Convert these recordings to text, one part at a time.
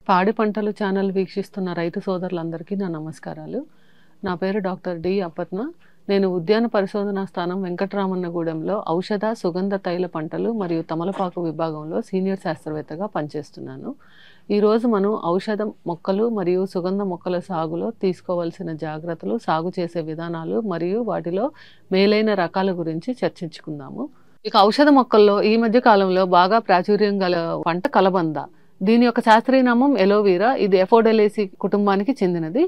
పాడి పంటలు ఛానల్ వీక్షిస్తున్న రైతు సోదరులందరికీ నా నమస్కారాలు. నా పేరు డాక్టర్ డి అపత్న. నేను ఉద్యాన పరిశోధనా స్థానం వెంకటరామన్నగూడెంలో ఔషధ సుగంధ తైల పంటలు మరియు తమలపాకు విభాగంలో సీనియర్ శాస్త్రవేత్తగా పనిచేస్తున్నాను. ఈరోజు మనం ఔషధ మొక్కలు మరియు సుగంధ మొక్కల సాగులో తీసుకోవాల్సిన జాగ్రత్తలు, సాగు చేసే విధానాలు మరియు వాటిలో మేలైన రకాల గురించి చర్చించుకుందాము. ఇక ఔషధ మొక్కల్లో ఈ మధ్య కాలంలో బాగా ప్రాచుర్యం గల పంట కలబంద. దీని యొక్క శాస్త్రీయ నామం ఎలోవీరా. ఇది ఎఫోడెలేసి కుటుంబానికి చెందినది.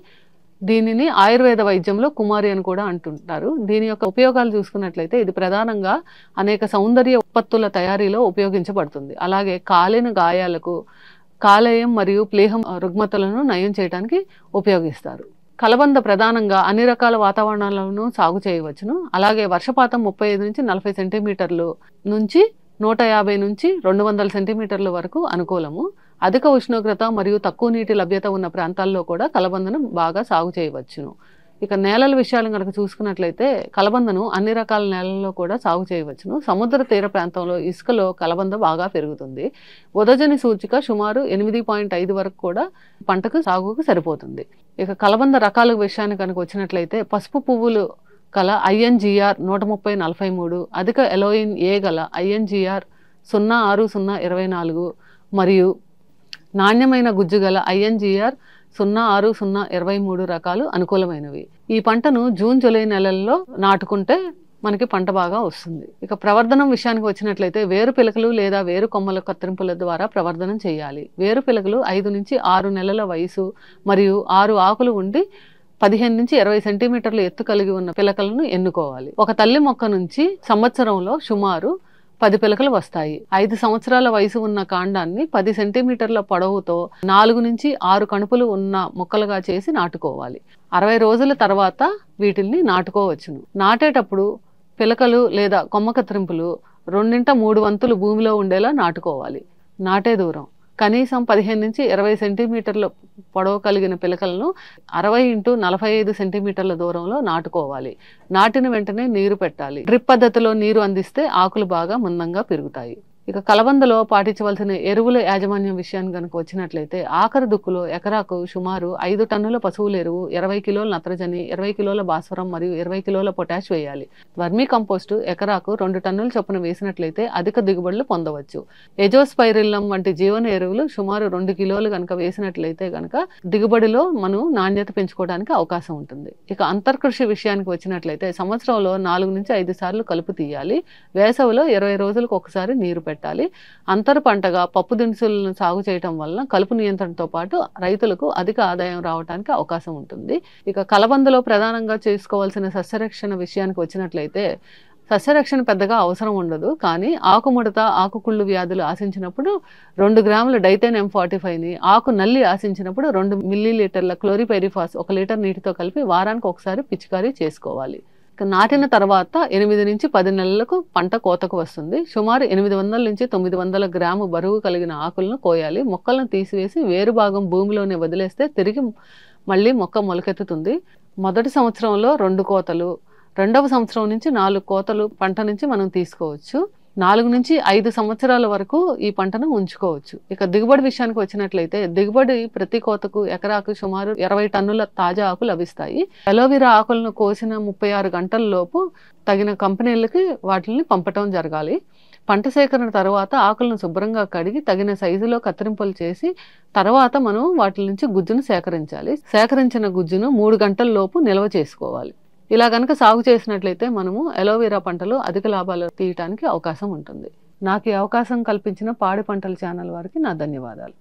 దీనిని ఆయుర్వేద వైద్యంలో కుమారి అని కూడా అంటుంటారు. దీని యొక్క ఉపయోగాలు చూసుకున్నట్లయితే ఇది ప్రధానంగా అనేక సౌందర్య ఉత్పత్తుల తయారీలో ఉపయోగించబడుతుంది. అలాగే కాలిన గాయాలకు, కాలేయం మరియు ప్లీహం రుగ్మతలను నయం చేయడానికి ఉపయోగిస్తారు. కలబంద ప్రధానంగా అన్ని రకాల వాతావరణాలను సాగు చేయవచ్చును. అలాగే వర్షపాతం 35 నుంచి 40 సెంటీమీటర్లు నుంచి 150 నుంచి 200 సెంటీమీటర్ల వరకు అనుకూలము. అధిక ఉష్ణోగ్రత మరియు తక్కువ నీటి లభ్యత ఉన్న ప్రాంతాల్లో కూడా కలబందను బాగా సాగు చేయవచ్చును. ఇక నేలల విషయాలు కనుక చూసుకున్నట్లయితే కలబందను అన్ని రకాల నేలల్లో కూడా సాగు చేయవచ్చును. సముద్ర తీర ప్రాంతంలో ఇసుకలో కలబంద బాగా పెరుగుతుంది. ఉదజని సూచిక సుమారు 8.5 వరకు కూడా పంటకు సాగుకు సరిపోతుంది. ఇక కలబంద రకాల విషయాన్ని కనుక వచ్చినట్లయితే పసుపు పువ్వులు గల INGR 130-43, అధిక ఎలోయిన్ ఏ గల INGR 06024 మరియు నాణ్యమైన గుజ్జు గల INGR 06023 రకాలు అనుకూలమైనవి. ఈ పంటను జూన్ జూలై నెలల్లో నాటుకుంటే మనకి పంట బాగా వస్తుంది. ఇక ప్రవర్ధనం విషయానికి వచ్చినట్లయితే వేరు పిలకలు లేదా వేరు కొమ్మల కత్తిరింపుల ద్వారా ప్రవర్ధనం చేయాలి. వేరు పిలకలు 5 నుంచి 6 నెలల వయసు మరియు 6 ఆకులు ఉండి 15 నుంచి 20 సెంటీమీటర్ల ఎత్తు కలిగి ఉన్న పిలకలను ఎన్నుకోవాలి. ఒక తల్లి మొక్క నుంచి సంవత్సరంలో సుమారు 10 పిలకలు వస్తాయి. 5 సంవత్సరాల వయసు ఉన్న కాండాన్ని 10 సెంటీమీటర్ల పొడవుతో 4 నుంచి 6 కణుపులు ఉన్న మొక్కలుగా చేసి నాటుకోవాలి. 60 రోజుల తర్వాత వీటిల్ని నాటుకోవచ్చును. నాటేటప్పుడు పిలకలు లేదా కొమ్మ కత్తిరింపులు 2/3 వంతులు భూమిలో ఉండేలా నాటుకోవాలి. నాటే దూరం కనీసం 15 నుంచి 20 సెంటీమీటర్ల పొడవు కలిగిన పిలకలను 60 x 45 సెంటీమీటర్ల దూరంలో నాటుకోవాలి. నాటిన వెంటనే నీరు పెట్టాలి. డ్రిప్ పద్ధతిలో నీరు అందిస్తే ఆకులు బాగా మందంగా పెరుగుతాయి. ఇక కలబందలో పాటించవలసిన ఎరువుల యాజమాన్యం విషయాన్ని కనుక వచ్చినట్లయితే ఆఖరి దుక్కులో ఎకరాకు సుమారు 5 టన్నుల పశువుల ఎరువు, 20 కిలోల నత్రజని, 20 కిలోల భాస్వరం మరియు 20 కిలోల పొటాష్ వేయాలి. వర్మీ కంపోస్టు ఎకరాకు 2 టన్నుల చొప్పున వేసినట్లయితే అధిక దిగుబడులు పొందవచ్చు. ఎజోస్పైరిల్లం వంటి జీవన ఎరువులు సుమారు 2 కిలోలు కనుక వేసినట్లయితే కనుక దిగుబడిలో మనం నాణ్యత పెంచుకోవడానికి అవకాశం ఉంటుంది. ఇక అంతర్కృషి విషయానికి వచ్చినట్లయితే సంవత్సరంలో 4 నుంచి 5 సార్లు కలుపు తీయాలి. వేసవిలో 20 రోజులకు ఒకసారి నీరు పెట్టాలి. అంతర పంటగా పప్పు దినుసులను సాగు చేయటం వలన కలుపు నియంత్రణతో పాటు రైతులకు అధిక ఆదాయం రావడానికి అవకాశం ఉంటుంది. ఇక కలబందలో ప్రధానంగా చేసుకోవాల్సిన సస్యరక్షణ విషయానికి వచ్చినట్లయితే సస్యరక్షణ పెద్దగా అవసరం ఉండదు. కానీ ఆకుముడత, ఆకుకుళ్ళు వ్యాధులు ఆశించినప్పుడు 2 గ్రాముల డైథేన్ M45ని, ఆకు నల్లి ఆశించినప్పుడు 2 మిల్లీలీటర్ల క్లోరిపైరిఫాస్ 1 లీటర్ నీటితో కలిపి వారానికి ఒకసారి పిచికారీ చేసుకోవాలి. నాటిన తర్వాత 8 నుంచి 10 నెలలకు పంట కోతకు వస్తుంది. సుమారు 800 నుంచి 900 గ్రాము బరువు కలిగిన ఆకులను కోయాలి. మొక్కలను తీసివేసి వేరు భాగం భూమిలోనే వదిలేస్తే తిరిగి మళ్ళీ మొక్క మొలకెత్తుతుంది. మొదటి సంవత్సరంలో 2 కోతలు, రెండవ సంవత్సరం నుంచి 4 కోతలు పంట నుంచి మనం తీసుకోవచ్చు. 4 నుంచి 5 సంవత్సరాల వరకు ఈ పంటను ఉంచుకోవచ్చు. ఇక దిగుబడి విషయానికి వచ్చినట్లయితే దిగుబడి ప్రతి కోతకు ఎకరాకు సుమారు 20 టన్నుల తాజా ఆకు లభిస్తాయి. ఎలోవీరా ఆకులను కోసిన 36 గంటల లోపు తగిన కంపెనీలకి వాటిని పంపటం జరగాలి. పంట సేకరణ తర్వాత ఆకులను శుభ్రంగా కడిగి తగిన సైజులో కత్తిరింపులు చేసి తర్వాత మనం వాటి నుంచి గుజ్జును సేకరించాలి. సేకరించిన గుజ్జును 3 గంటల లోపు నిల్వ చేసుకోవాలి. ఇలా కనుక సాగు చేసినట్లయితే మనము ఎలోవీరా పంటలో అధిక లాభాలు తీయటానికి అవకాశం ఉంటుంది. నాకు ఈ అవకాశం కల్పించిన పాడి పంటల ఛానల్ వారికి నా ధన్యవాదాలు.